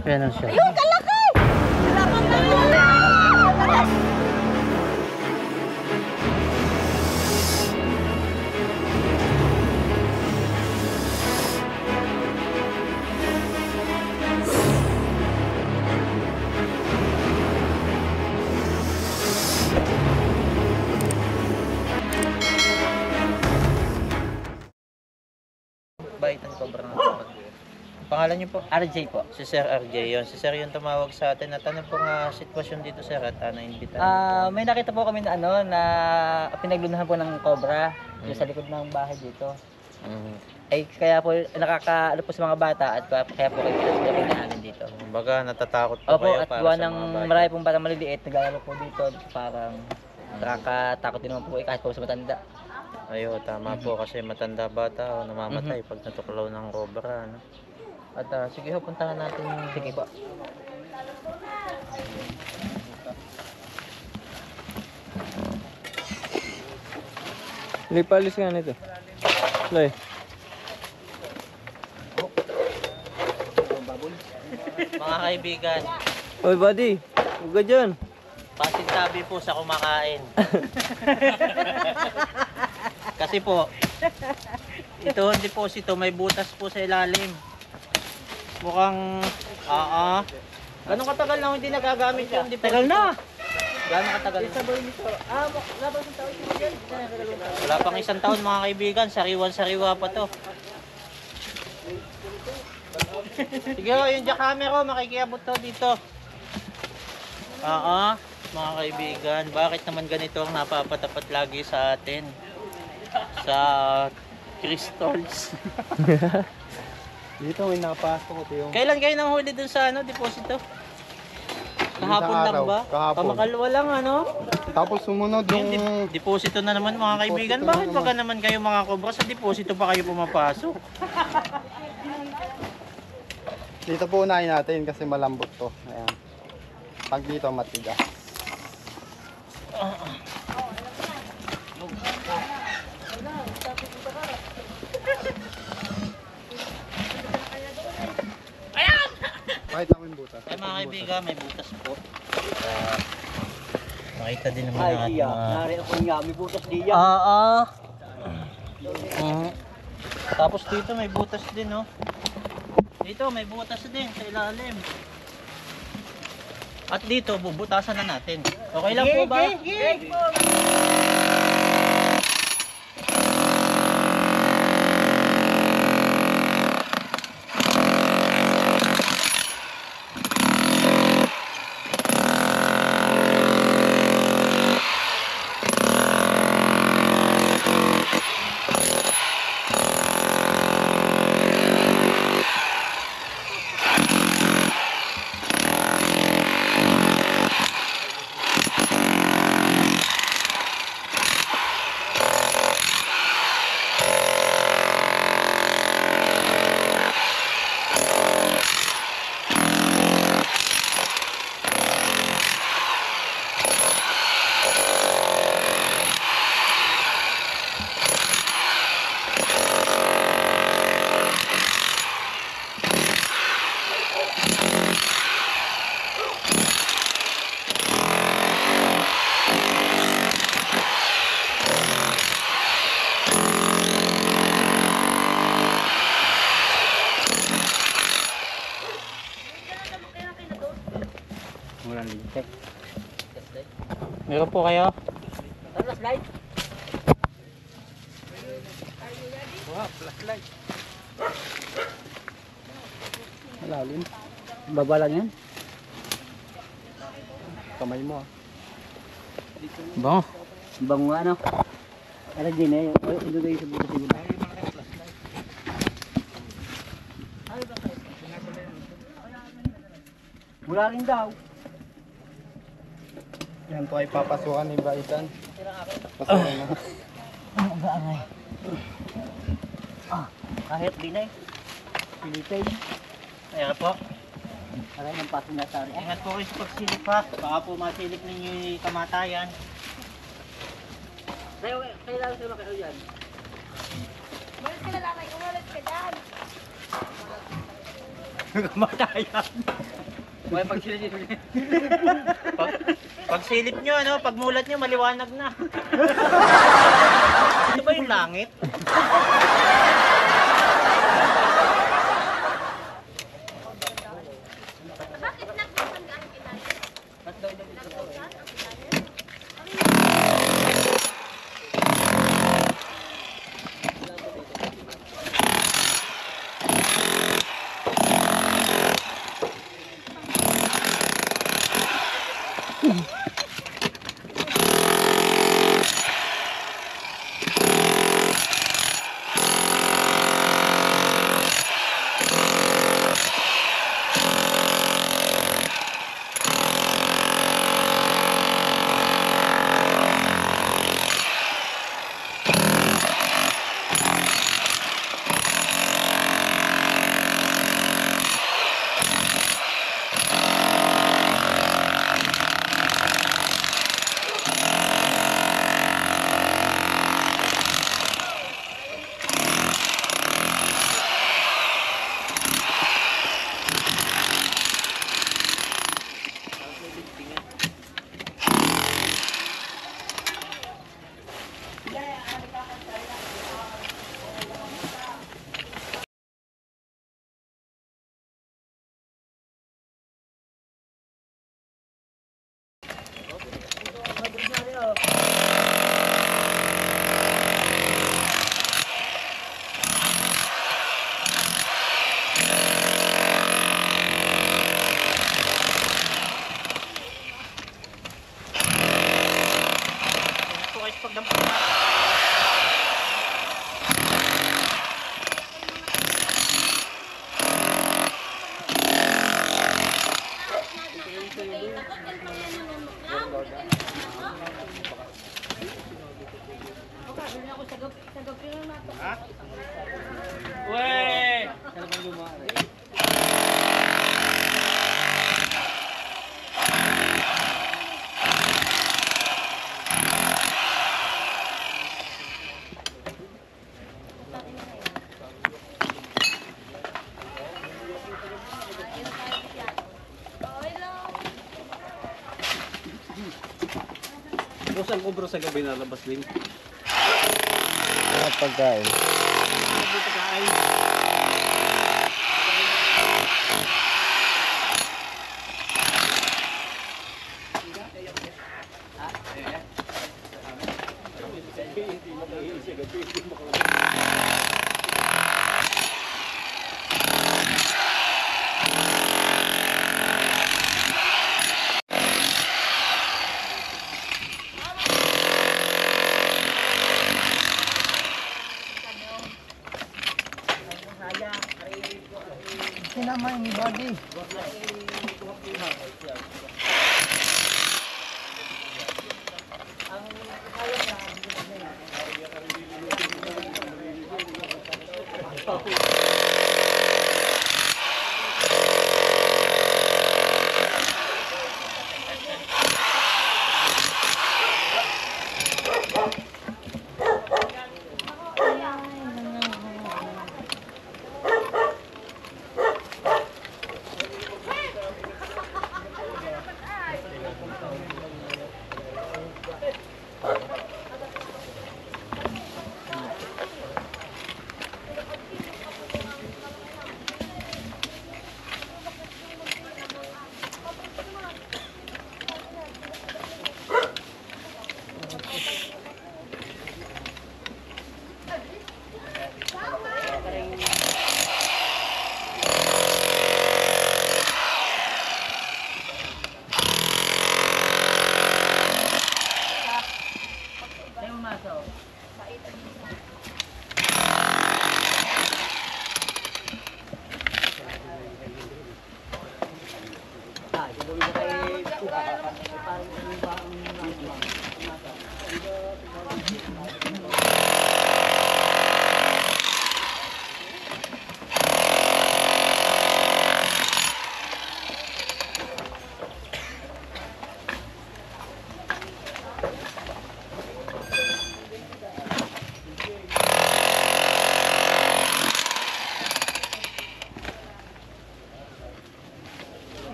Ayan na siya. Yung kalaki! Baitan Cobra ng Cobra. Pangalan niyo po? RJ po. Si Sir RJ yun. Si Sir yung tumawag sa atin. At ano pong sitwasyon dito, Sir? At na-invitahan niyo po? May nakita po kami na na pinaglunahan po ng cobra yung sa likod ng bahay dito. Eh kaya po nakakaano po sa mga bata at kaya po kayo pinaglunahan namin dito. Baga natatakot po Opo, kayo at para gawa sa ng mga bata. marami pong bata maliliit, naglalaro po dito, parang nakakatakot din naman po kahit po sa matanda. Ayo, tama po kasi matanda bata o namamatay pag natuklaw ng cobra. Ano? At sige ho, puntahan natin yung... Sige po. Lipalis nga nito. Lay. Mga kaibigan, Oy, buddy. Huwag ka dyan. pasintabi po sa kumakain. Kasi po, ito ang deposito, may butas po sa ilalim. Mukhang, Ganong katagal na hindi nagagamit yung deposito? Tagal na! Gano'ng katagal na? Wala pang isang taon mga kaibigan, sariwan-sariwa pa to. Sige ho, yung jackhammer makikiabot to dito. Mga kaibigan, bakit naman ganito ang napapatapat lagi sa atin? Sa crystals. Dito may napasok ko yung... Kailan kayo nang huli dun sa deposito? Kahapon lang araw, ba? kahapon. Kamakalwa lang Tapos sumunod Yung yung... deposito na naman mga kaibigan. Deposito na Bakit baka naman kayo mga kobra sa deposito pa kayo pumapasok? Dito po unahin natin kasi malambot to. Ayan. Pag dito matigas. Kahit ako yung butas. Ay mga kaibigan, may butas po. Makita din naman natin mga... ako nga, may butas diyan. Tapos dito may butas din, no? Dito may butas din sa ilalim. At dito, bubutasan na natin. Okay lang po ba? Meron po kayo? Flashlight? Malalim. Baba lang yan. Kamay mo ah. Bango. Bango ano? Ano din eh, ilagay sa butas siguro. Wala rin daw. Yan po ay papasukan ni Baitan. Pasukan na. Ang gaangay. Kahit din eh. Pilipin. Ayan po. Aray ng paso na tari. Ingat po kayo sa pagsilip ha. Baka po masilip ninyo yung kamatayan. Kailangan sila kayo dyan. Umalis ka na lang, umalis ka dyan. Kamatayan. May pagsilip. Pag silip nyo, ano, pag mulat nyo, maliwanag na. Ito ba yung langit? Boss, ang obro sa gabi nalabas din. Mga pagkain. Sinama yung body.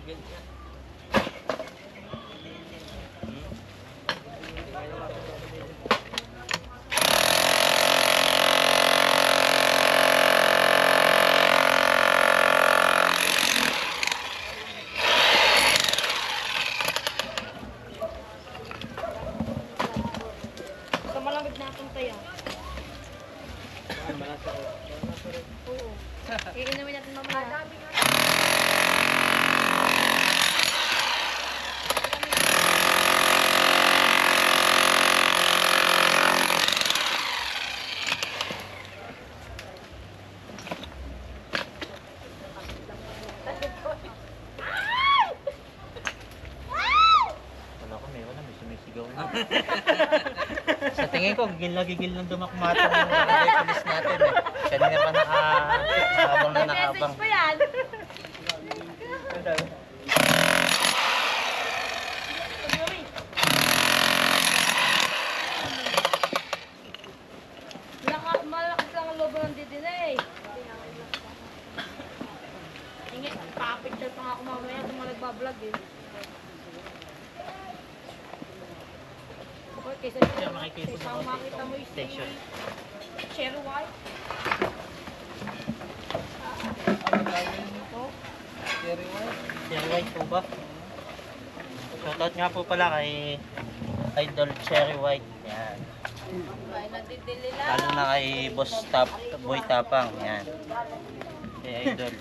Sa malamig na itong tayo. Oo. Iinumin natin mamaya. Wala ko, meron na, may sumisigaw na. Sa tingin ko, gigil na gigil ng dumakmatang yung barangay police natin eh. Kanina pa nakabang na nakabang. Message pa yan. Malakas lang ang lobo ng didin eh. Ingit, pakapicture pa nga ako mamaya kung mga nagbablog eh. Okay, kaysa Siya makikita kaysa mo konti makita mo itong yung station. Cherry white. Cherry White po ba? Shoutout nga po pala kay Idol Cherry White. Yan. Ay, nadidili lang. Lalo na kay Boss Boy Tapang. Yan. Kay Idol.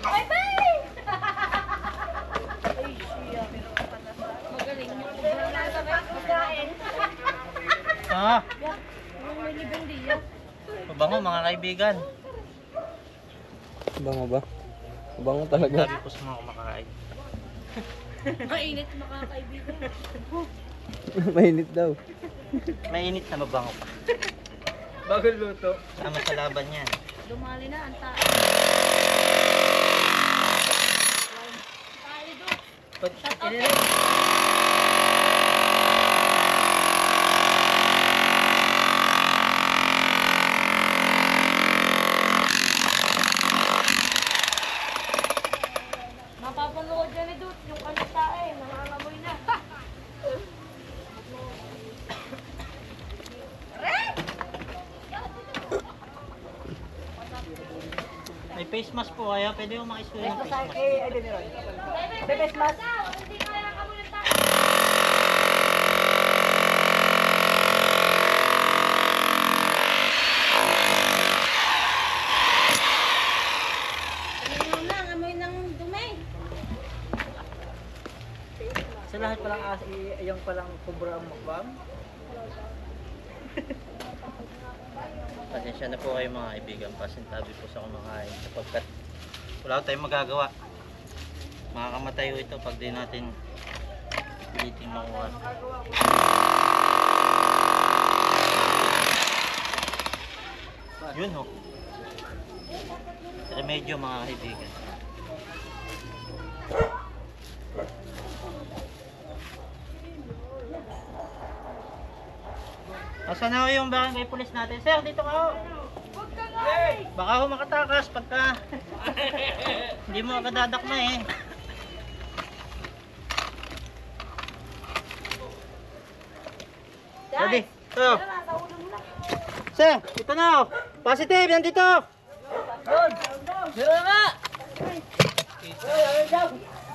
Bye-bye! Ay, siya. Magaling mo. Magkain. Ah, May libang diya. mabango mga kaibigan. Bango ba? Bango talaga. Sabi po sa mga kumakain. Mainit makakaibigan. Mainit daw. Mainit na mabango pa. Bagong luto. Sama sa laban yan. Dumali na ang tayo. Tayo doon. Shout out. Mapapanood yan ni Dut, yung ano tayo, nangangamoy na. May face mask po kaya pwede yung makisuyo ng face mask. Bebes mas. Hindi kaya kamoy ng tayo. Ano lang, amoy ng dumi. Sa lahat palang yung palang kubra ang mukbang. Pasensya na po kayo mga kaibigan, pasintabi po sa kumakain sapagkat wala tayong magagawa. Makakamatay ho ito pag di natin piliting makuha. Yun ho. Remedyo mga kaibigan. Asan na ho yung barangay police natin? Sir, dito ka ho. Baka ho makatakas pagka hindi mo agad dadakma eh. Ready? Ito. Sir, ito na ho. Positive, yan dito. Meron na!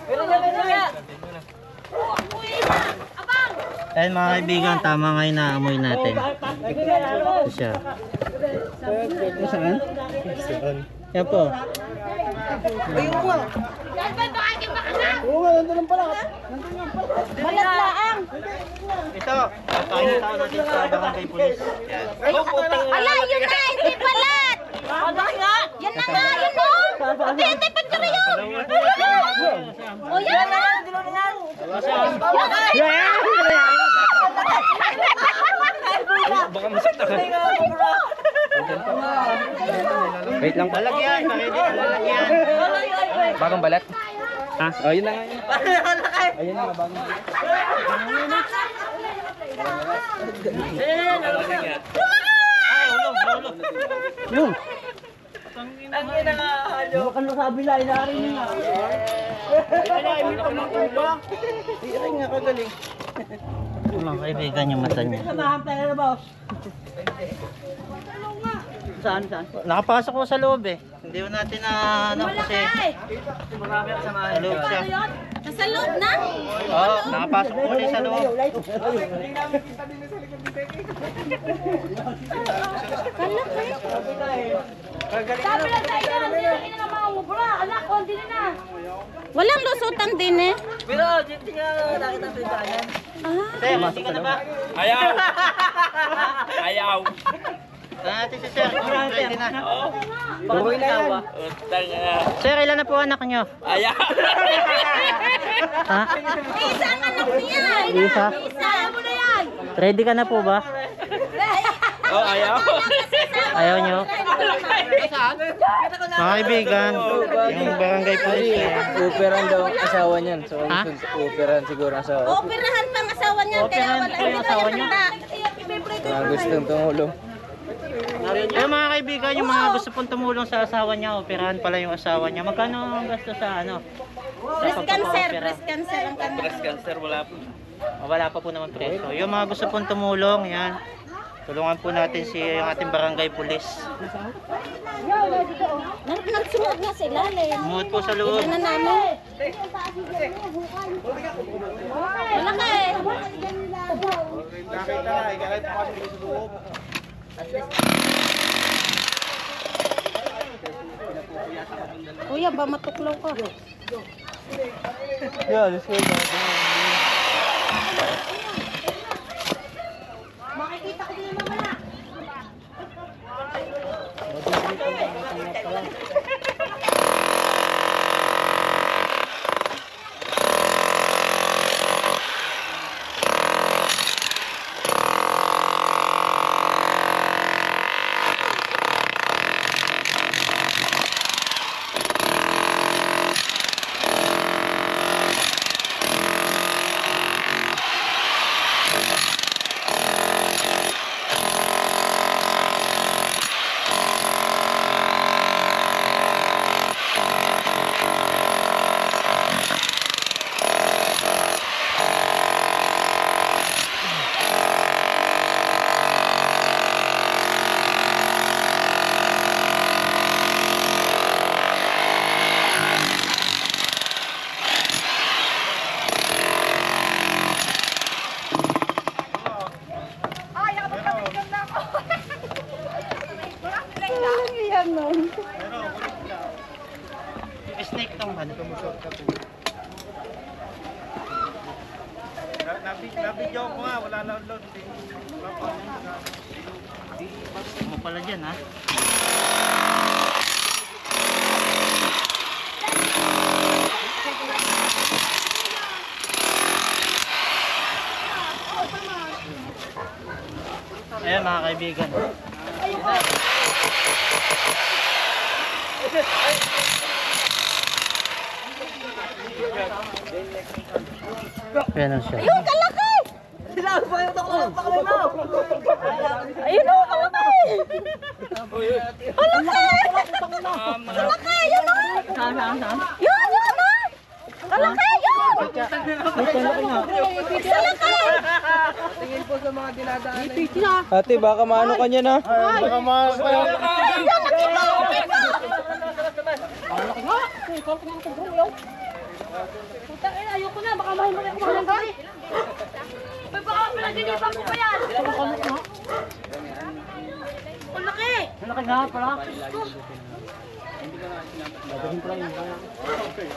Meron na! Ayun mga kaibigan, tama nga yung naamoy natin. Ito siya. Saan? Saan? Yan po. Oo nga, nandun lang pala. Balat laang. Ito, pakikita ko natin sa barangay police. Yan. Ala, yun na, hindi balat. Ano nga? Yan na nga, yun o. Hindi, hindi, picture yun. O, yan na. Baka masakta ka. Wait lang po. Lalagyan, lalagyan. Bagong balat? Ha? Oh, yun na nga yun. Ayun na nga, bagong balat. Ay, ulong. Yung! Bukan mo sabi lang, inaarin nga. Mga kaibigan yung mata niya. Samahan tayo na, boss. Saan? Nakapasok ko sa loob eh. Hindi ko natin na ano kasi Marami ang samahan. sa loob siya. Nasa loob na? Oo, nakapasok ko ulit sa loob. Sabi lang tayo, hindi na mga mubra. Anak, hindi na. Walang lusutang din eh. Pero, hindi nga nakita sa ibanan. Sir, hindi ka na ba? Ayaw! Natin si Sir, ready na. Tuloy na yan. Sir, ilan na po anak nyo? Ayaw! Ha? Isa ang anak niya. Isa? Isa. Mo na yan. Ready ka na po ba? Oh, ayaw! Ayaw nyo? Mga kaibigan, yung barangay police eh. Uperan daw ang asawa niyan. So, Ha? uperan siguro ang asawa. Operahan pang asawa niya. Kaya Operahan wala pa yung asawa niya? Mga gustong tumulong. Pero mga kaibigan, yung mga gusto pong tumulong sa asawa niya, operahan pala yung asawa niya. Magkano ang gasto sa ano? Breast cancer. Breast cancer ang kanya. Breast cancer, wala po. Wala pa po naman preso. Yung mga gusto pong tumulong, yan. Tulungan po natin yung ating barangay police. Nagsuot nga sila. Umuot po sa loob. Ano na namin? Wala ka eh. Kuya, ba matuklaw ka? Yeah, let's go. Makikita ko din mamaya. Snake tong man. Nabidyo ko nga, wala na load. Mo pala dyan ha. Ayan mga kaibigan. Ayan na siya. Yung kalaki! Sinabi pa kayo ako ng pakamay mo! Ayun o, kalaki! Kalaki! Yun o! Saan? Yun o! Kalaki! Yun! Kalaki! Ate, baka maano ka niya na. Baka Puta, ayoko na. Baka mahimari ako ng gari. May baka pinaginipan ko pa yan. Ang laki! Malaki nga pala.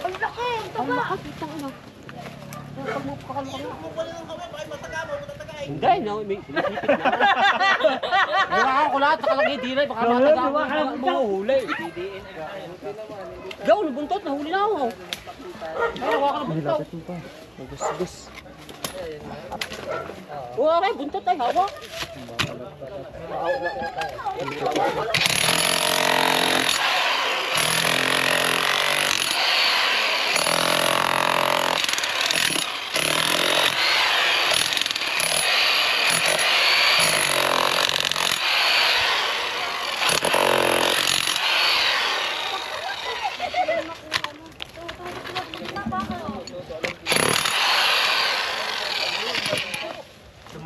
Ang laki! Ang taba! Hindi, no. Wala ko lahat. Nakalagay dilay. Baka mataga ako. Mahuhuli. Gaw, nabuntot. Nahuli na ako. Wala ka na buntot. Magus-gus. Wala rin, buntot ay hawak.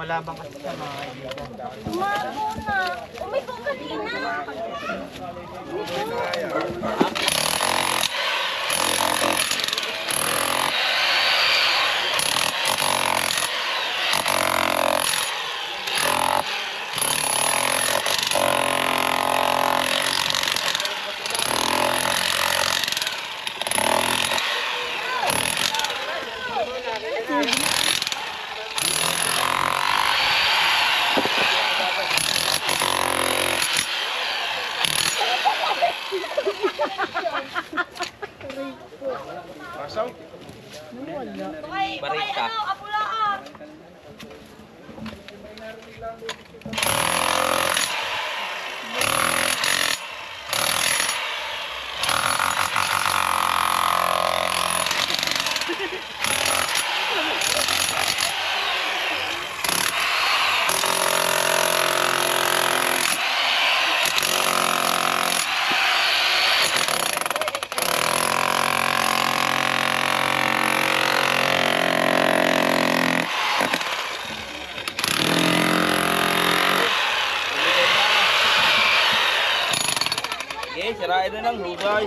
lumalabang kasi sa mga kaibigan. Umago na. Umigo kanina. Barista. Okay, sirain na ng hugay.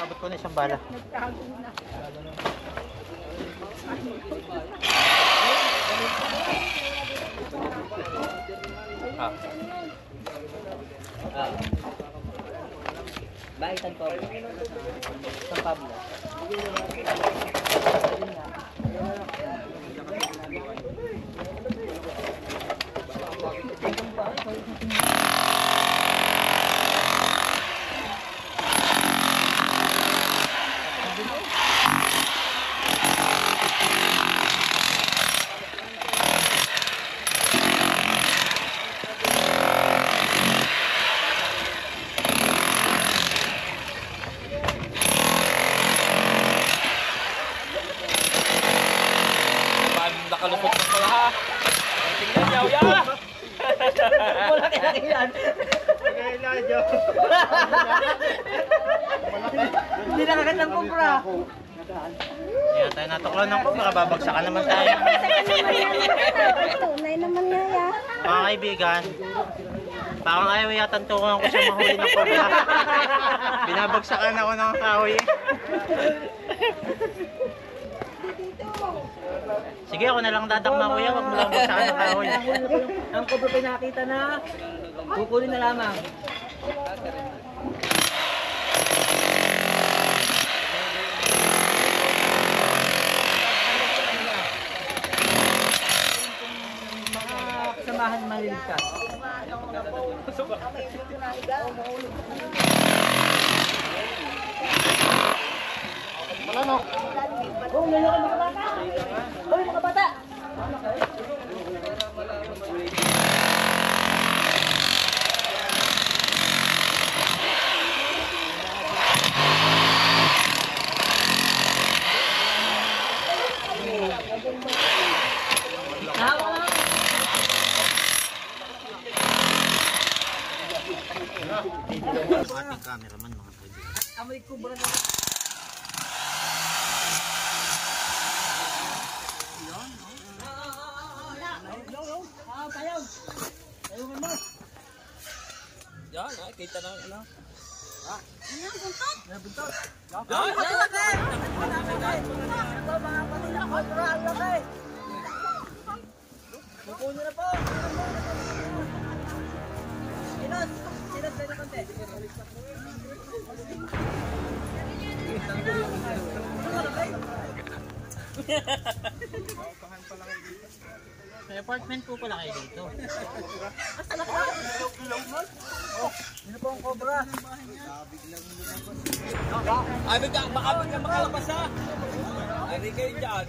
Abot ko na isang bala. Bakit San Pablo? San Pablo. Nakalusot na pala ha. Tingnan niyo, ya! Wala kailangan. Hindi na kagad ng kumpra. Kaya tayo natuklan ng kubra, babagsakan naman tayo. Tunay naman nga ya. Mga kaibigan, parang ayaw yata tukungan ko sa mahuli ng kubra. Binabagsakan ako ng kahoy. Sige, ako na lang dadakma kuya, wag mo lang bagsakan ng kahoy. Ang kubra pinakita na, kukunin na lamang. Samahan maliligtas. Wala no. Oh, ngayon ka mga bata. Hoy, mga bata. Ating cameraman mga kaibigan. Amoy kubra na. Yan, kita na ano. Kukunin na po. Sinos, sinos na konti. May apartment po pala kayo dito. Sino po ang cobra? Ay, baka bigla makalabas ha. Ari kayo dyan.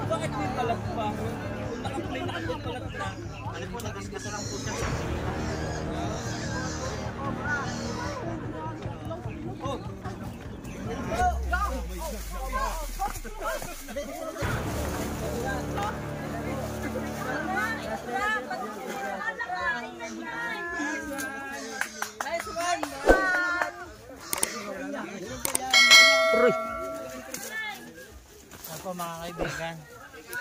Bakit may palag pa? Kung may nakapalag na. Ano po, nagisgasa lang po siya. Oh! mga kaibigan.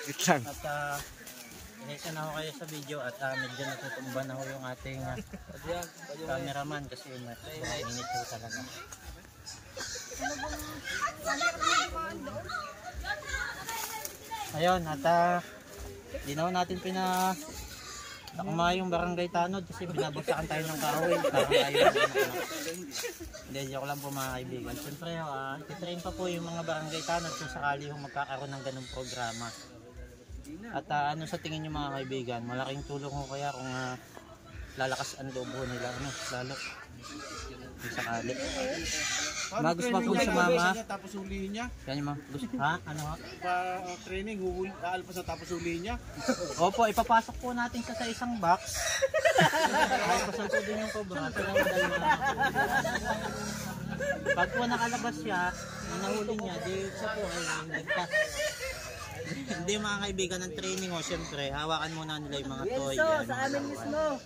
Wait lang. At inisa na ako kayo sa video at medyo natutumba na ho yung ating cameraman kasi init ho talaga. Ayun, at di na ho natin nakuma yung barangay Tanod kasi binabagsakan tayo ng kahoy. Parang ayaw. Hindi, joke lang po mga kaibigan. Siyempre, ititrain pa po yung mga barangay Tanod kung sakali yung magkakaroon ng ganung programa. At ano sa tingin nyo mga kaibigan, malaking tulong ko kaya kung lalakas ang loob nila, lalo kung sakali. Mga gusto pa po sumama. Tapos hulihin niya. Yan yung mga gusto. Ha? Ano ha? Training, aalpas na tapos hulihin niya. Opo, ipapasok po natin siya sa isang box. Alpasan po din yung cobra. Pag po nakalabas siya, nahuli niya, di siya po ay ligtas. Hindi mga kaibigan ng training o syempre, hawakan muna nila yung mga toy. Yan, sa amin mismo.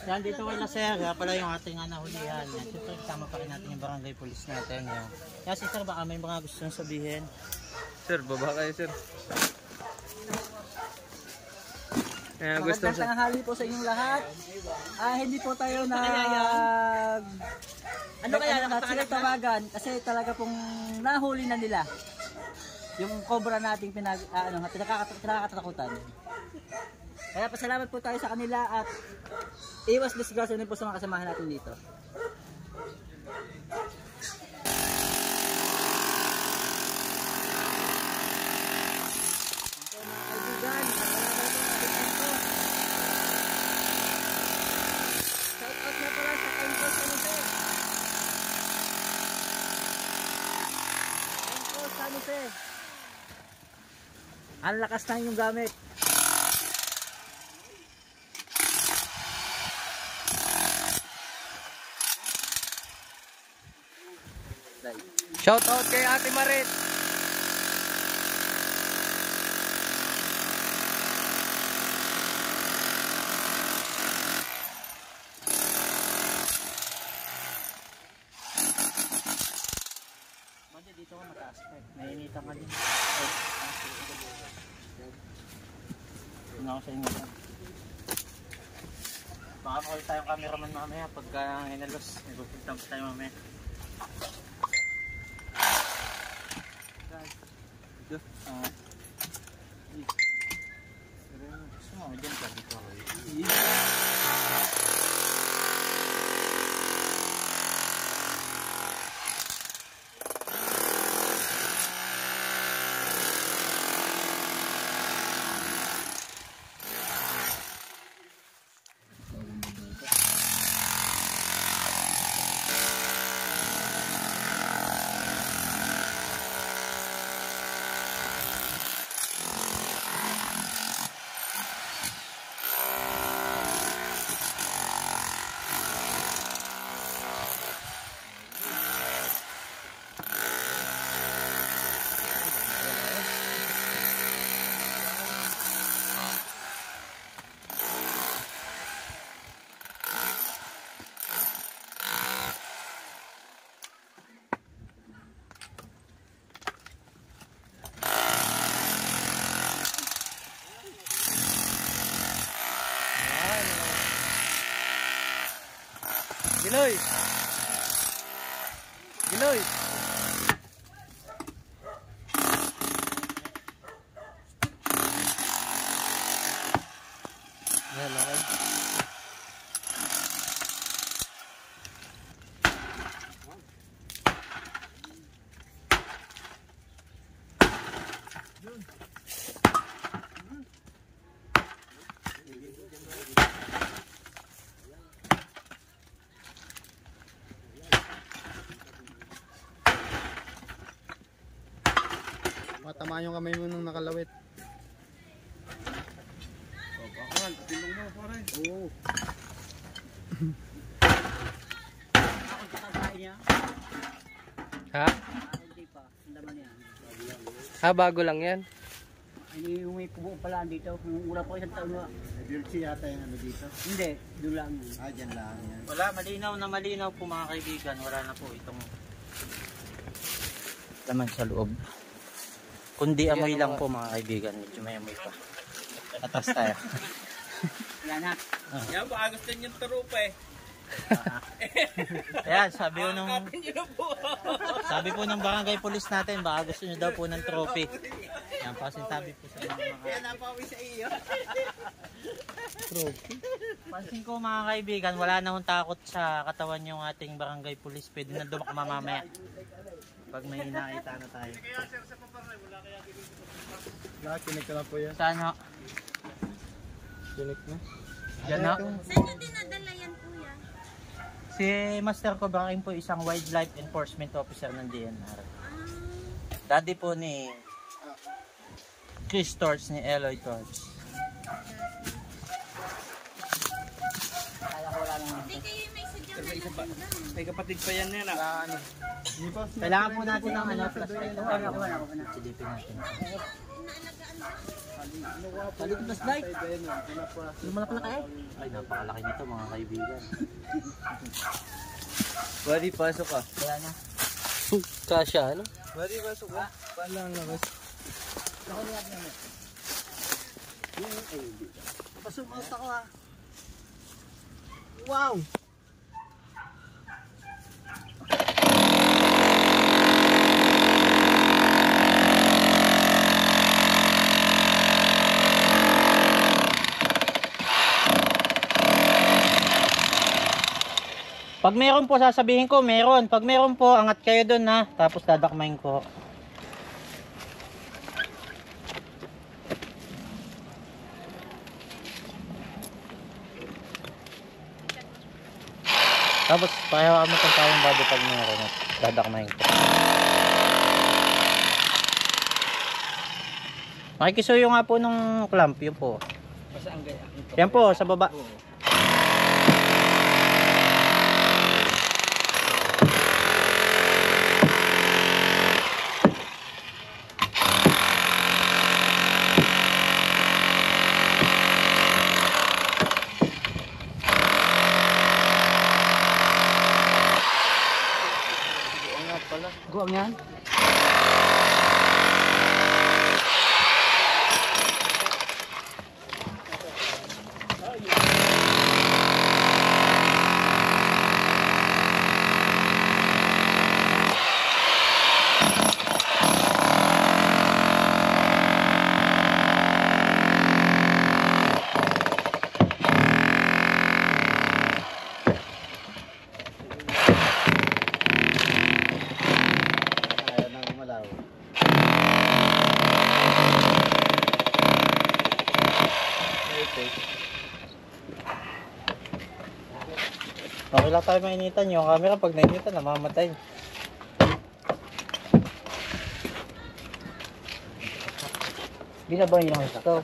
Yan dito wala sir, pala yung ating nahulihan. Yan, syempre kasama pa rin natin yung barangay police natin. Yan. Yan si sir, baka may mga gusto nang sabihin. Sir, baba kayo sir. Gusto Magandang tanghali po sa inyong lahat. Hindi po tayo ano kaya tawagan kasi talaga pong nahuli na nila yung cobra nating pinakakatakutan. Kaya pasalamat po tayo sa kanila at iwas disgrasya din po sa mga kasamahan natin dito. Ang lakas na yung gamit. Shout out kay Ate Marit. Dito ka mataas pa. Nainitan ka din. Tingnan ko sa inyo. Baka makul tayong cameraman mamaya pagka hinalos. May pupunta tayo mamaya. Gusto mo, dyan ka dito. Giloy! Giloy! Yan, okay. Matamaan yung kamay mo nung nakalawit. Bakal, tilong mo pare. Oo. Ha? Bago lang yan. Hindi yung may kubo pala dito. Yung una po isang taon na. Dirty yata yung ano dito. Hindi, doon lang. Dyan lang yan. Wala, malinaw po mga kaibigan. Wala na po itong laman sa loob. Kundi amoy lang po mga kaibigan. Medyo may amoy pa. Atas tayo. Yan ha. Yan, baka gusto niyong turupa eh. Ayan, sabi po ng barangay police natin, baka gusto nyo daw po ng trophy. Yan, pasintabi po sa mga trophy. Pansin ko mga kaibigan, wala namang takot sa katawan yung ating barangay police. Pwede na dumak mamamaya pag may nakita na tayo. Kinik ka na po yan. Saan ho? Kinik na. Yan ho? Saan nyo dinadala yan, kuya? Si Master Cobraking po isang wildlife enforcement officer ng DNR. Daddy po ni Chris Torch ni Eloy Torch. Hindi kayo may sadyang nalagyan. May kapatid pa yan yan ah. Kailangan po natin ng flashlight. Silipin natin. Palit yung flashlight. Lumalaki eh. Ay, napakalaki nito mga kaibigan. Buddy, pasok ka. Wala na. Kasya, ano? Buddy, pasok ka. Paano lang labas? Pasok ako ha. Wow! Pag meron po, sasabihin ko, meron. Pag meron po, angat kayo dun ha. Tapos dadakmain ko. Tapos, pakihawa mo itong tayong bado pag meron at dadakmain ko. Makikisuyo nga po nung clamp, yun po. Yan po, sa baba. Guwang yan. Okay lang tayo mainitan. Yung camera pag nainitan, namamatay. Binabahin lang ito.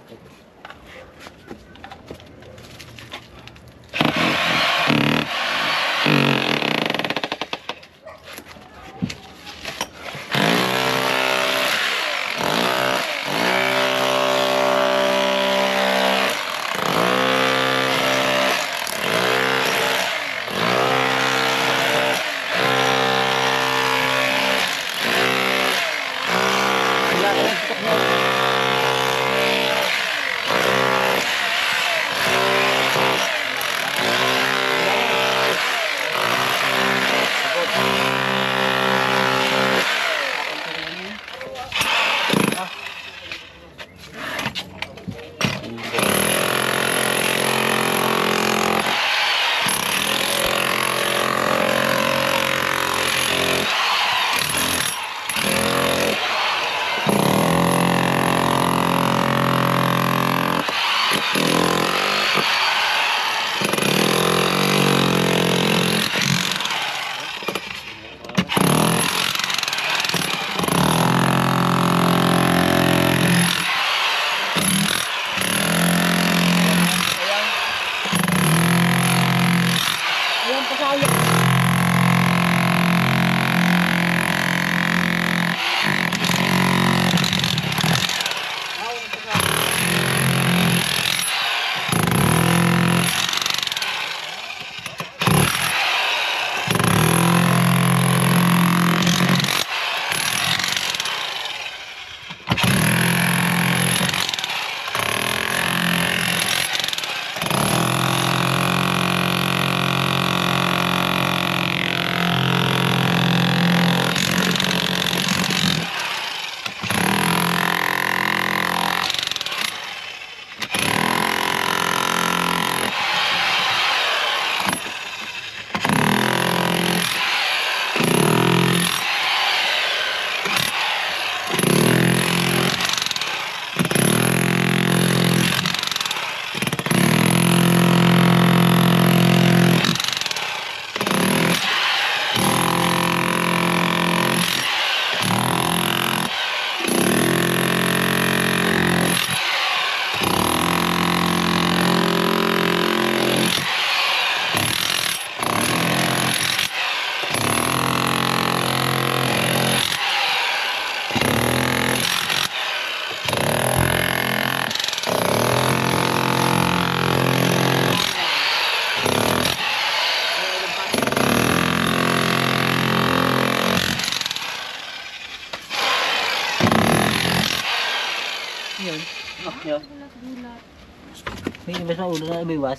Mas maulo na umiwas.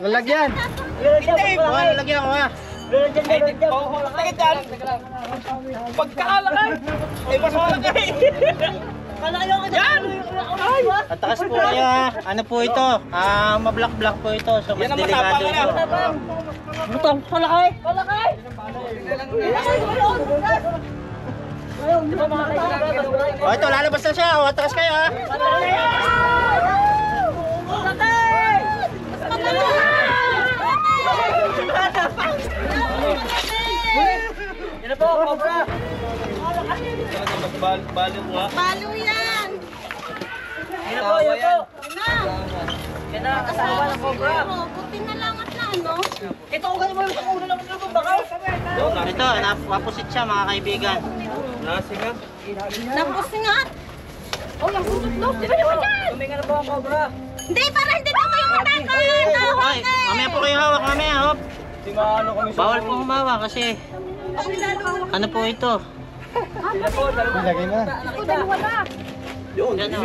Lalagyan. Lalagyan ko ha. Tataas po kayo ha. Ano po ito? Mablak-blak po ito. So mas delikado ito. Butong, palakay! Palakay! O ito, lalabas na siya. O, atras kayo ha. Yan na po, cobra! Balo yan. Yan na po, yan po! Na. Yan na, kasama ng cobra! Buti na lang at na ano. Ito ko ganun mo yung ulo lang ng bakaw! Ito, napusit siya mga kaibigan. Napusingat. Oh, yung putot-lot. Di ba naman yan? Tuminga na po ang cobra! Hindi, para hindi daw kayo matakot. Ay, mamaya po kayo hawak, mamaya. Hop. Bawal po humawa kasi ano po ito? Ilagay mo na. Yan o.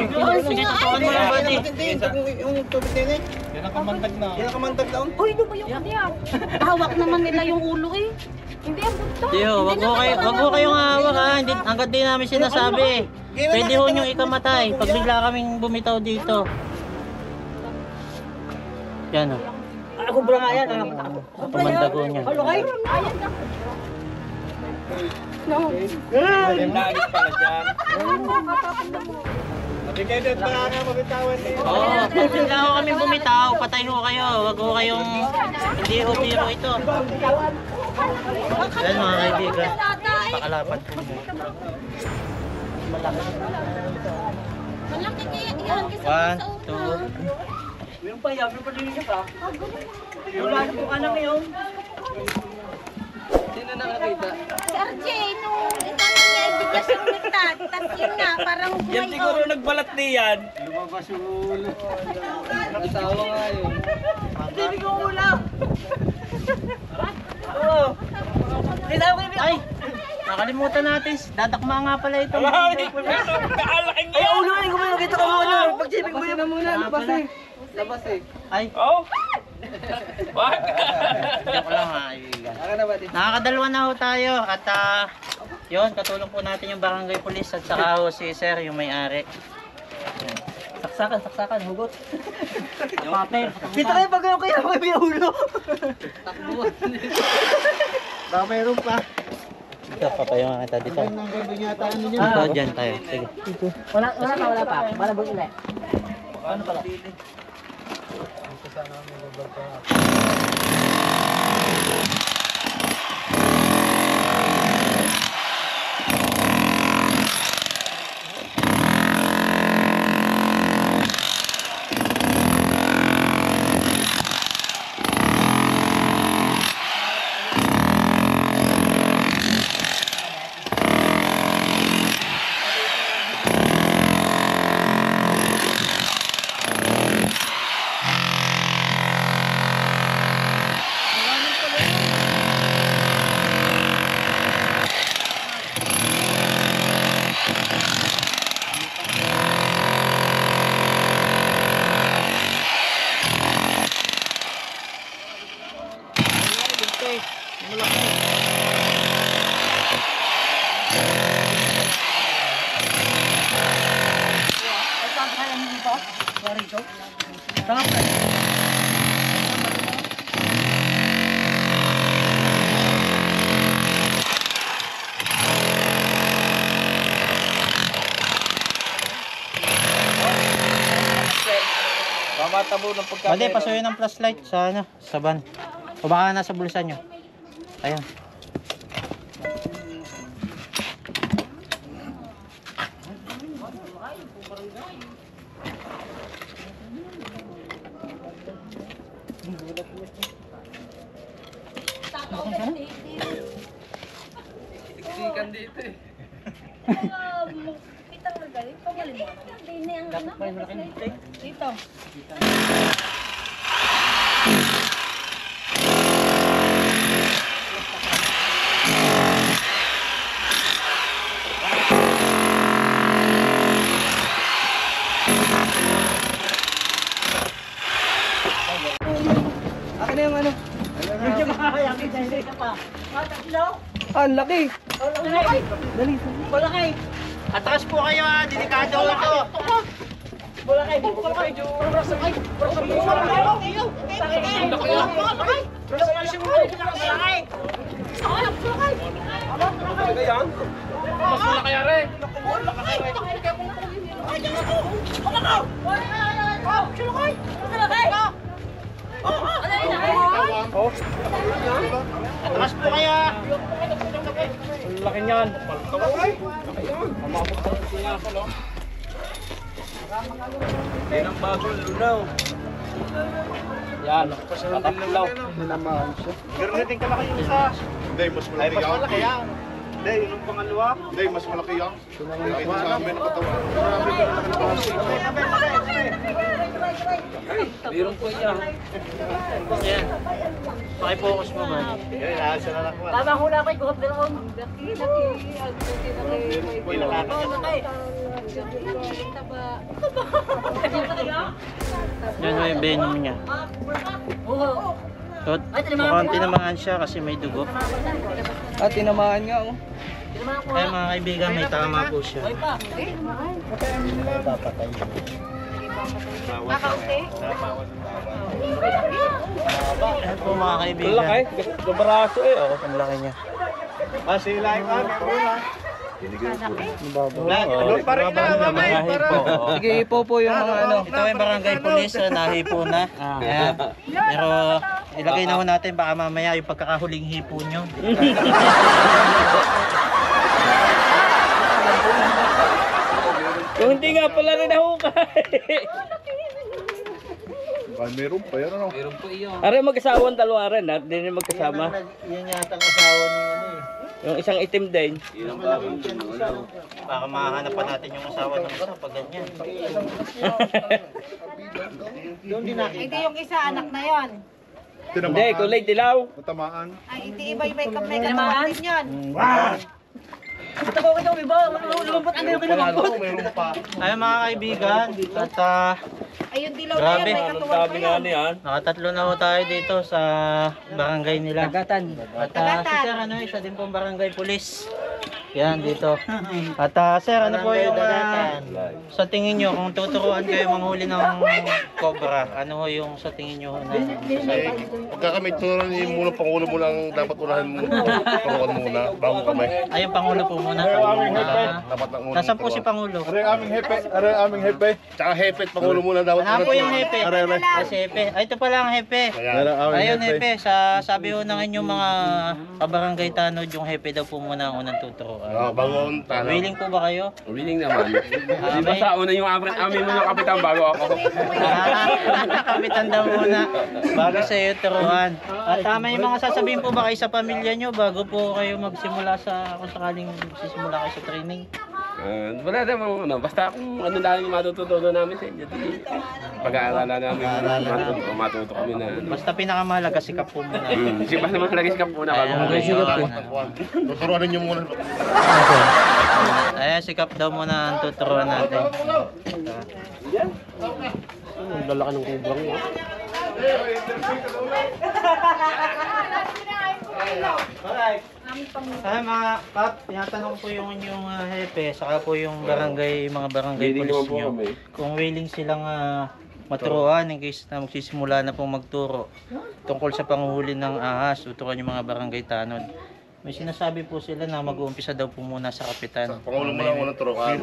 Sige, tutukan mo lang buddy. Yung tubig din eh. Yan ang kamandag na. Yan ang kamandag na. Uy, ano ba yung kanya? Hawak naman nila yung ulo eh. Hindi ang buntot. Tiyo, wag ho kayong hawak ha. Hindi, hanggat di namin sinasabi. Pwede ho nyo ikamatay pag bigla kaming bumitaw dito. Yan o. Cobra nga yan! Tumandag ho niya. Palakay! Hindi kayo doon baka nga mabitawan eh. Oo, pag bigla ho kaming bumitaw, patay ho kayo. Wag ho kayong, hindi ho biro ito. Yan mga kaibigan. Pakalapan po niya. Malaki kaya yan. Kasi 1, 2. Meron pa yan, meron pa din niya pa. Wala na po ka na ngayon. Sino nakakita? si RJ, nung isang niya, bigla siyang nagtag. Tapos yun nga, parang Yan siguro nagbalat niyan. Lumabas yung ulo. Nagtawa nga yun. Hindi ko ulam! Oo! Kailangan ko yung... Ay! Nakalimutan natin. Dadakma nga pala ito. Kaalaki Ay, ulo nga! Kung makita ko muna! Pag-sipin ko yun muna! Labas eh. Labas eh! Ay, Oh! Wag! joke lang ha, kaibigan. Nakakadalawa na ho tayo at yun, katulong po natin yung barangay police at saka ho si sir, yung may-ari. Yan. Saksakan, hugot! Papel! Kita kayo pag kaya ako may ulo! Baka mayroon pa. Ito, papayungan kita dito. Ang gagawin yata ano niya. Ito, dyan tayo. Sige. Wala pa. Malabog ulit. Paano pala? Mamatabo ng pagkain. Pwede, pasuyin ng flashlight sa ano, sa van. O baka nasa bulsa nyo. Ayun. Siksikan dito eh. Pitang magaling. Pagaling mo. Hindi na yung Dapat pa yung malaking butik. Dito. Akin na yung ano. Medyo makakayakit sa hindi ka pa. Ah, ang laki. Dali. Malaki. Atras po kayo ha, delikado ito. Malaki. Malaki. Atras po kayo ha. Ang laki niyan. Yan. Patatlaw. Naman siya. Pero natin kalaki yung isa. Hindi, mas malaki yan. Mas malaki yan. Hindi, yung pangalawa. Hindi, mas malaki yan. Nakita sa amin ang katawan. Marami ka na Meron po yan. Yan. Pakifocus mo man. Yan, nasa na lang. Tama ko na kay Kuhap na ron. Yan ho yung venom niya. Oo. So, mukhang tinamaan siya kasi may dugo. At tinamaan nga oh. Kaya mga kaibigan, may tama po siya. Ayan po mga Ang kaibigan. laki. Gabaraso eh oh. Ang laki niya. Sila yung Doon pa rin na, mamay. Sige, ipo po yung mga ano. Ito yung barangay police, nahipo na. Ayan. Pero ilagay na ho natin baka mamaya yung pagkakahuling hipo nyo. Kung hindi nga pala rin nahukay. Meron pa yan, ano? Meron po iyo. Are mag-asawang dalawa rin at hindi rin magkasama. Yan yata ang asawa ng ano eh. Yung isang itim din. Baka mahanap pa natin yung asawa ng isa pag ganyan. Hindi yung isa, anak na yon. Hindi, kulay dilaw. Natamaan. Ay, hindi iba yung may kasama din yun. Ito ko ito, iba. Lumabot ang meron lumabot. Meron pa. Ayun mga kaibigan, at Ayun, dilaw na Grabe. yan, may katuwang pa yun. yan. nakatatlo na ho tayo dito sa barangay nila. Tagatan. At si Sir, ano, isa din pong barangay police. Yan, dito. At Sir, ano po yung sa tingin nyo, kung tuturuan kayo manghuli ng cobra, ano ho yung sa tingin nyo na Pagka kami turuan yung muna Pangulo mo lang dapat unahin mo. Turuan muna, bago kami. ay yung Pangulo po muna. Dapat nang unang Nasaan po si Pangulo? Are aming hepe, are aming hepe. Tsaka hepe at Pangulo muna dapat. Ano po yung hepe? Are. Ah, si hepe. Ay, ito pala ang hepe. Ayun, hepe. Sabi ho ng inyong mga kabarangay tanod, yung hepe daw po muna ang unang tuturuan. Bago ang talo. Willing po ba kayo? Willing naman. Ah, Di ba may- sa una yung amin mo ng kapitan bago ako? Kapitan daw muna bago sa iyo turuan. At tama yung mga sasabihin po ba kayo sa pamilya nyo bago po kayo magsimula sa kung sakaling magsisimula kayo sa training? Wala naman ano. Basta kung ano lang yung matututunan namin sa inyo. Pag-aaralan namin. Matuto kami na ano. Basta pinakamahalaga sikap po muna. Kasi basta naman lagi sikap muna bago kami. Tuturuan ninyo muna. Ayan, sikap daw muna ang tuturuan natin. Ang lalaki ng kubrang mo. Ay mga kap, tinatanong po yung inyong hepe, saka po yung barangay, mga barangay Willing police naman po nyo. kami. Kung willing silang maturuan in case na magsisimula na pong magturo tungkol sa panguhuli ng ahas, tuturuan yung mga barangay tanod. May sinasabi po sila na mag-uumpisa daw po muna sa kapitan. Pangulo mo lang unang turuan.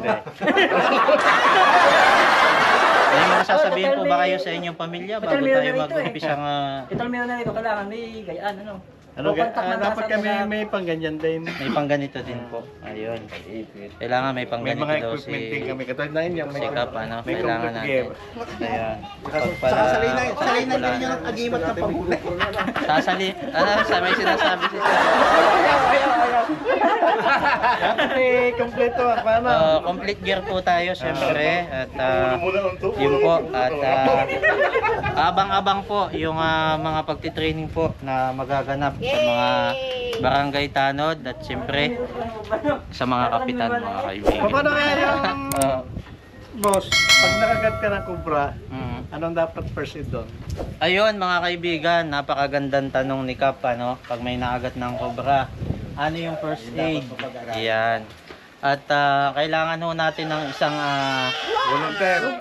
May mga sasabihin po ba kayo sa inyong pamilya bago tayo mag-uumpisa nga? Ito meron na ito, kailangan may gayaan, ano? dapat kami may pangganyan din. May pangganito din po. Ayun. Kailangan may pangganito daw si Katulad na yun, si Kap, ano? Kailangan natin. Ayun. Saka salina din yun ang agimat na pamulay. Sasali, may sinasabi si Sir. Kompleto, paano? Complete gear po tayo, syempre. At Muna lang to. yun po. At abang-abang po yung mga pagtitraining po na magaganap sa mga barangay tanod at syempre sa mga kapitan, mga kaibigan. Paano kaya yung boss, pag nakagat ka ng kubra, Mm. anong dapat first aid doon? Ayun mga kaibigan, napakagandang tanong ni Kap, ano, pag may naagat ng cobra, ano yung first aid? Ayan. At kailangan ho natin ng isang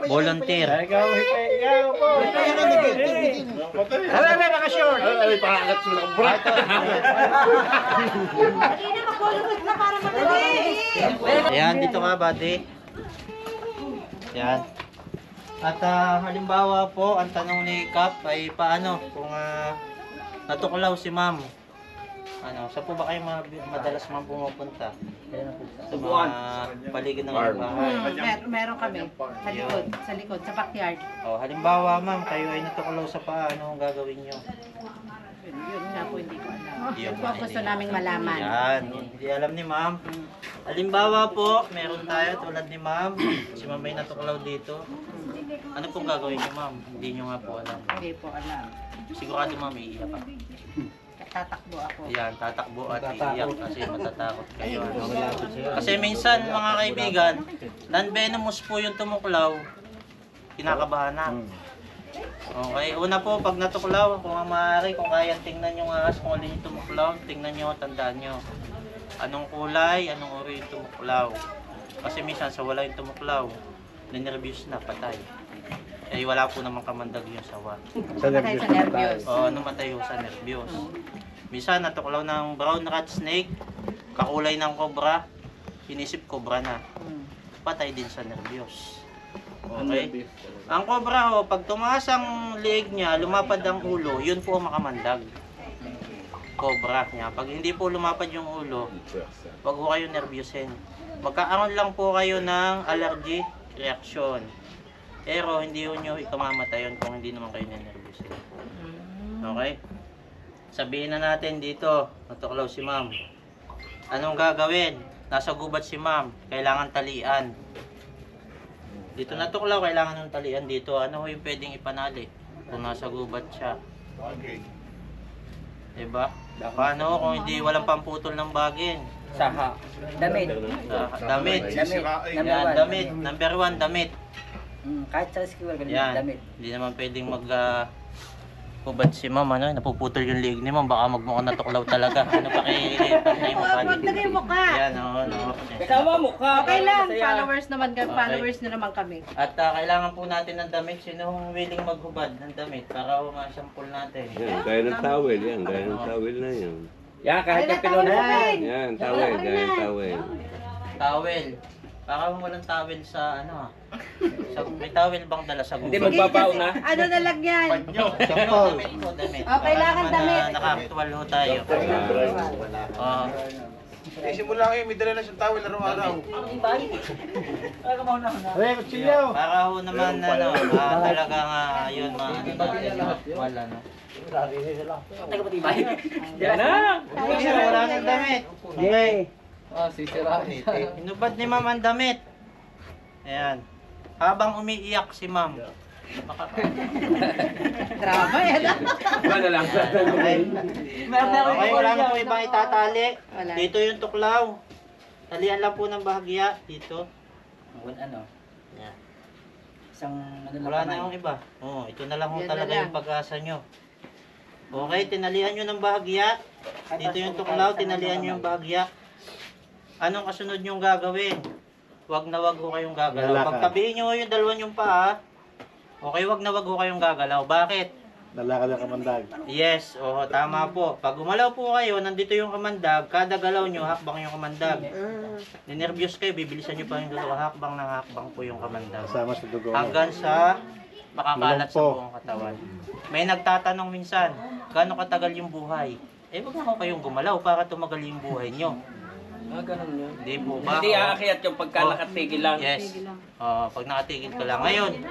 volunteer. Ikaw po. Ay, naka-short. Ay, pakagat sila ng bra. Ayan, dito ka, buddy. Ayan. At halimbawa po, ang tanong ni Kap ay paano kung natuklaw si ma'am? Ano, saan po ba kayo madalas pumupunta? Sa mga paligid ng bahay. Meron kami sa likod, sa backyard. Oh, halimbawa ma'am, kayo ay natuklaw sa paa, ano ang gagawin nyo? Yun nga po, hindi ko alam. Yun Yun po ang gusto naming malaman. Yan, hindi alam ni ma'am. Halimbawa po, meron tayo tulad ni ma'am, si ma'am ay natuklaw dito. Ano pong gagawin nyo ma'am? Hindi nyo nga po alam. Hindi po alam. Sigurado ma'am, iiyak ka. Tatakbo ako. Yan, tatakbo at iiyak kasi matatakot kayo. Ano? Kasi minsan mga kaibigan, non-venomous po yung tumuklaw, kinakabahan na. Okay, una po pag natuklaw, kung maaari, kung kaya tingnan yung ahas, kung alin yung tumuklaw, tingnan nyo, tandaan nyo. Anong kulay, anong uri yung tumuklaw. Kasi minsan sa wala yung tumuklaw, ninervyos na, patay. Eh wala po namang kamandag yung sawa. Patay sa nervyos. Oo, namatay ho sa nervyos. Minsan natuklaw ng brown rat snake, kakulay ng cobra, inisip cobra na. Patay din sa nervyos. Okay? Ang cobra ho, pag tumaas ang liig niya, lumapad ang ulo, yun po ang makamandag. Cobra niya. Pag hindi po lumapad yung ulo, wag ho kayo nervyosin. Magkaaroon lang po kayo ng allergy reaction. Pero hindi nyo ikamamatay yun kung hindi naman kayo nervyosin. Okay? Sabihin na natin dito, natuklaw si ma'am. Anong gagawin? Nasa gubat si ma'am, kailangan talian. Dito natuklaw, kailangan ng talian dito. Ano yung pwedeng ipanali kung nasa gubat siya? Diba? Paano kung hindi walang pamputol ng bagin? Saha. Damit. Damit. Yan, damit. Number 1, damit. Kahit sa skill, ganun Yan. damit. Hindi naman pwedeng hubad si ma'am, ano, napuputol yung liig ni ma'am, baka magmukhang natuklaw talaga. Ano pa kayo mukha Huwag na yung mukha. Yan, oo, no. Kasama mukha. Okay lang, followers naman kami, followers na naman kami. At kailangan po natin ng damit. Sino willing maghubad ng damit para ma-sample natin? Yan, gaya ng towel yan. Gaya ng towel na yun. Yan, kahit yung pilon na. Yan, towel. Gaya ng towel. Towel. Baka walang towel sa ano. May towel bang dala sa Hindi gubat? magbabaw na. Ano na lang yan? Damit po, damit. Oh, kailangan Para naman, damit. Naka-actual ho tayo. Oo. Simula kayo, may dala na siyang tawel araw-araw. Hey, kutsilyo! Para ho naman ano, talaga nga yun, ano natin, wala no. Taga patibay. Yan na. Wala nang damit. Okay. Sisirahin. Inubad ni ma'am ang damit. Ayan. Habang umiiyak si ma'am. Drama yan. Ano lang. Okay. Okay, wala na po ibang itatali. Wala. Dito yung tuklaw. Talian lang po ng bahagya. Dito. Ano? Yan. Isang ano lang Wala kamay. na yung iba. Oh, ito na lang ho Yan talaga na lang. yung pag-asa nyo. Okay, tinalian nyo ng bahagya. Dito yung tuklaw, tinalian nyo yung bahagya. Anong kasunod nyong gagawin? Wag na wag ho kayong gagalaw. Lalakad. Pagtabihin nyo yung dalawa nyong paa, okay, wag na wag ho kayong gagalaw. Bakit? Lalakad ang kamandag. Yes, tama po. Pag gumalaw po kayo, nandito yung kamandag, kada galaw nyo, hakbang yung kamandag. Ninervyos kayo, bibilisan nyo pa yung dalawa, hakbang ng hakbang po yung kamandag. Kasama sa dugo. Hanggang sa makakalat sa Malumpo. buong katawan. May nagtatanong minsan, gaano katagal yung buhay? eh wag na ho kayong gumalaw para tumagal yung buhay nyo. Ganun yun. Hindi po ba? Hindi aakyat yung pagka nakatigil lang. Yes. Pag nakatigil ka lang. Ngayon,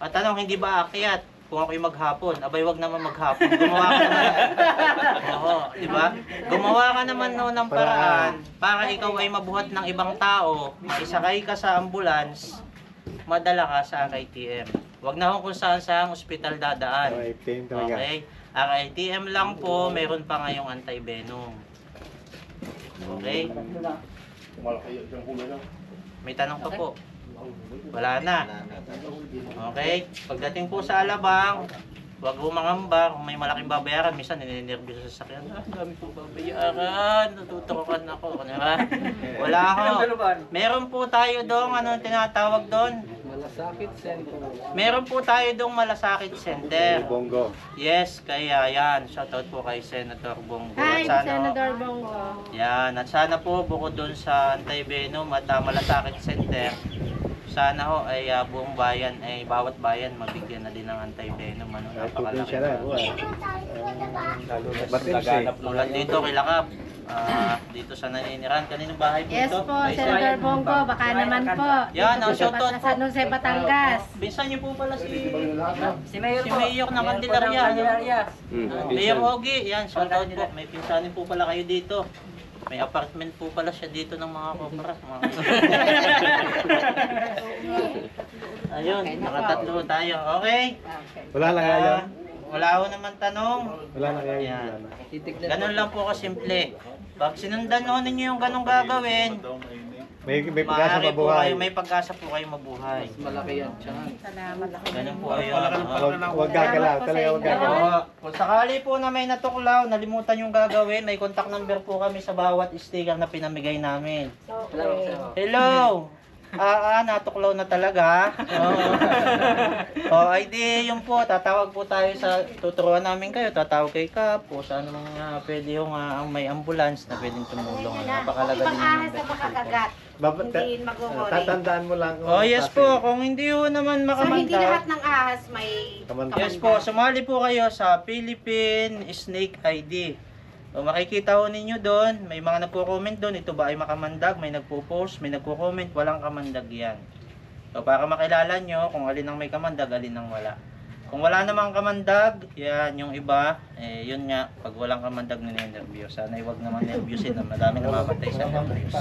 at tanong, hindi ba aakyat? Kung ako'y maghapon, abay wag naman maghapon. Gumawa ka naman. Oo, di ba? Gumawa ka naman no ng paraan para ikaw ay mabuhat ng ibang tao, maisakay ka sa ambulance, madala ka sa RITM. Wag na kung saan sa ospital dadaan. Okay? RITM lang po, meron pa ngayong anti-venom. Okay? May tanong pa po. Wala na. Okay? Pagdating po sa Alabang, huwag po mangamba. Kung may malaking babayaran, minsan nininervyo sa sasakyan. Dami po babayaran. Natuturukan ako. Wala ho. Meron po tayo doon, ano tinatawag doon? Malasakit center. Meron po tayo doon Malasakit Center. Bongo. Yes, kaya yan. Shoutout po kay Senator Bongo. Hi, At sana, Senator Bongo. yan. At sana po bukod doon sa anti-venom at Malasakit Center, sana ho ay buong bayan, ay bawat bayan mabigyan na din ng anti-venom. Ano, napakalaki. Laganap Tulad dito kay Lakap. Dito sa naninirahan. Kaninong bahay po Yes ito? po, Kay Senator Bongo. Baka naman po. Yan, ang Dito shoutout sa San Jose, Batangas. Pinsan niyo po pala Si Mayor si Mayor ng Candelaria. Hmm. Mayor Ogie, yan, shoutout po. May pinsanin po pala kayo dito. May apartment po pala siya dito ng mga kobra. Ayun, nakatatlo tayo. Okay? Wala lang ngayon. Wala ho naman tanong. Wala lang ngayon. Yan. Ganun lang po kasimple. Pag sinundan ho ninyo yung ganun gagawin, May pag-asa maaari po mabuhay. kayo, may pag-asa po kayo mabuhay. Malaki yan. Salamat. Ganun po ayun. Huwag gagalaw. Talaga huwag gagalaw. Oo. Kung sakali po na may natuklaw, nalimutan yung gagawin, may contact number po kami sa bawat sticker na pinamigay namin. Hello! Natuklaw na talaga. Ay di, yun po, tatawag po tayo sa, tuturuan namin kayo, tatawag kay Kap, po sa anong pwede yung ang may ambulance na pwedeng tumulong. Napakalaga din Ibang yung ahas na makakagat. Hindi maguguri. Tatandaan mo lang. Oh yes po, kung hindi ho naman So, hindi lahat makamanda. ng ahas may Kamanda. Yes po, sumali po kayo sa Philippine Snake ID. O makikita ho ninyo doon, may mga nagko-comment doon, ito ba ay makamandag, may nagpo-post, may nagko-comment, walang kamandag yan. So para makilala nyo kung alin ang may kamandag, alin ang wala. Kung wala namang kamandag, yan yung iba, yun nga, pag walang kamandag nininervyo. Sana huwag naman nervyusin na madami namamatay sa nervyos.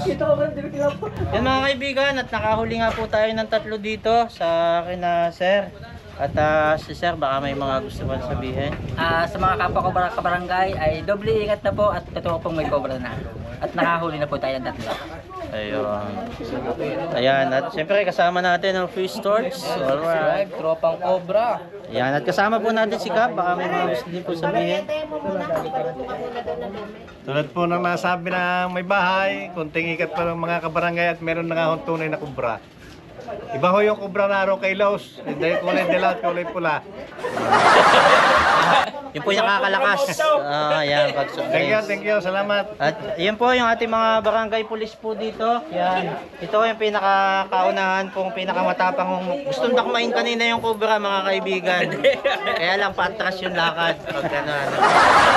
Yan mga kaibigan, at nakahuli nga po tayo ng 3 dito sa akin na sir. At si sir, baka may mga gusto pa sabihin. Sa mga kapwa ko kabarangay ay doble ingat na po at totoo pong may cobra na. At nakahuli na po tayo ng 3. Ayun. Ayan, at siyempre kasama natin ang Fish Torch. Alright. Tropang cobra. Ayan, at kasama po natin si Kap, baka may mga gusto din po sabihin. Tulad po ng nasabi ng may bahay, kunting ikat pa ng mga kabarangay at meron na nga akong tunay na kubra. Iba ho yung kubra na araw kay Los. Dahil kulay dilaw at kulay pula. Yun po yung nakakalakas. Ayan, pag-surprise. Thank you, salamat. At yun po yung ating mga barangay police po dito. Yan. Ito yung pinakakaunahan pong pinakamatapang. Gustong dakmain kanina yung cobra mga kaibigan. Kaya lang patras yung lakad. Pag gano'n.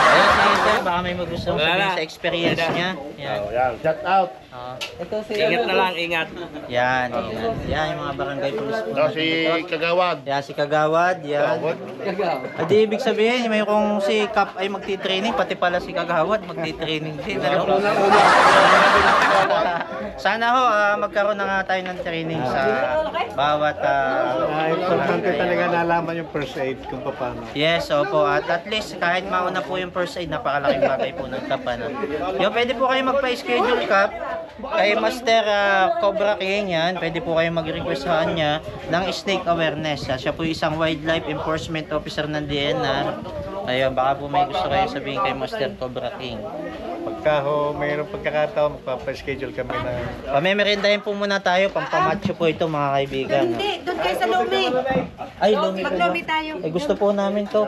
Ayun si sir, baka may magustong sabihin sa experience niya. Yan. Shout out. Ito si Ingat na lang, ingat. Yan, yan. Yan yung mga barangay police po. Si Kagawad. Yan si Kagawad. Yan. At ibig sabihin, may kung si Kap ay magti-training, pati pala si Kagawad magti-training din. Ano? Sana ho, magkaroon na nga tayo ng training sa bawat Importante talaga nalaman yung first aid kung paano. yes, opo. At least kahit mauna po yung first aid, napakalaking bagay po ng Kap. Ano? Yung pwede po kayo magpa-schedule Kap kay Master Cobra King yan. Pwede po kayo mag-request sa kanya ng snake awareness. Siya po isang wildlife enforcement officer ng DNR. Ayun, baka po may gusto kayo sabihin kay Master Cobra King. Pagka ho, mayroong pagkakataon, magpapa-schedule kami na... Pamemerindahin po muna tayo, pampamacho po ito mga kaibigan. Hindi, doon kayo sa lumi. Ay, lumi po ba? Maglumi tayo. Gusto po namin to.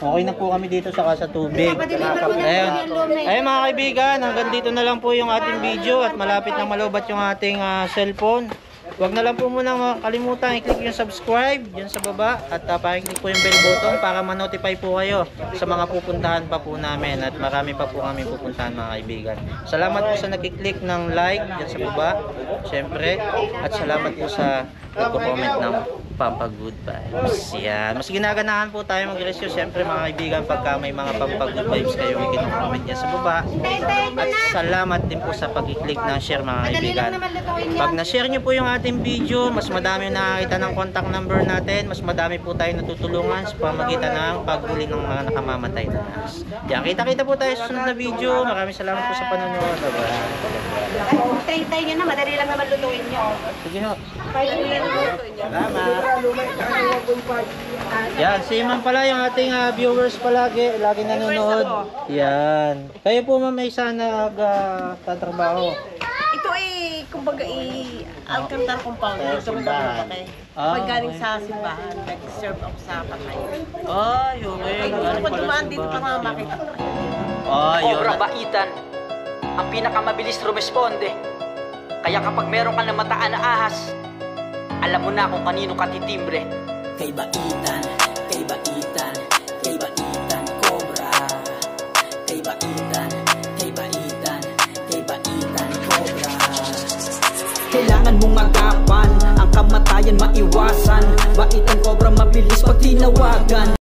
Okay na po kami dito sa tubig. Padeliver mo na Ayun. yung lumi. Ayun mga kaibigan, hanggang dito na lang po yung ating video at malapit na malubat yung ating cellphone. Huwag na lang po muna makalimutan i-click yung subscribe dyan sa baba at pakiclick po yung bell button para ma-notify po kayo sa mga pupuntahan pa po namin at marami pa po kami pupuntahan mga kaibigan. Salamat po sa nag-click ng like dyan sa baba, syempre, at salamat po sa nagko-comment ng Pampa-Good Vibes. Yan. Mas ginaganahan po tayo mag-review syempre mga kaibigan pagka may mga Pampa-Good Vibes kayo i-comment dyan sa baba. At salamat din po sa pag-click ng share mga kaibigan. Pag na-share nyo po yung ating video, mas madami nakakita ng contact number natin, mas madami po tayo natutulungan sa pamagitan ng paghuli ng mga nakamamatay na nurse. Yan. Kita-kita po tayo sa sunod na video. Maraming salamat po sa panonood. Bye-bye. Tayo nyo na, madali lang naman lutuin nyo. Sige ho. Madali lang naman lutuin nyo. Salamat. Yan, si Ma'am pala yung ating viewers palagi, lagi nanonood. Yan. Kayo po ma'am may sana tatrabaho. Ito ay, kumbaga, Alcantara compound. Dito rin ako lumaki. Pag galing sa simbahan, nag-serve ako sa patay. Ay, okay. Ay, pag dumaan dito pa nga makita ko. Ay, yun. Cobra Baitan, ang pinakamabilis rumesponde. Kaya kapag meron ka namataan na ahas, alam mo na kung kanino ka titimbre. Kay Baitan, kay Baitan, kay Baitan, Cobra. Kay Baitan, kay Baitan, kay Baitan, Cobra. Kailangan mong agapan, ang kamatayan maiwasan. Baitan Cobra mabilis pag tinawagan.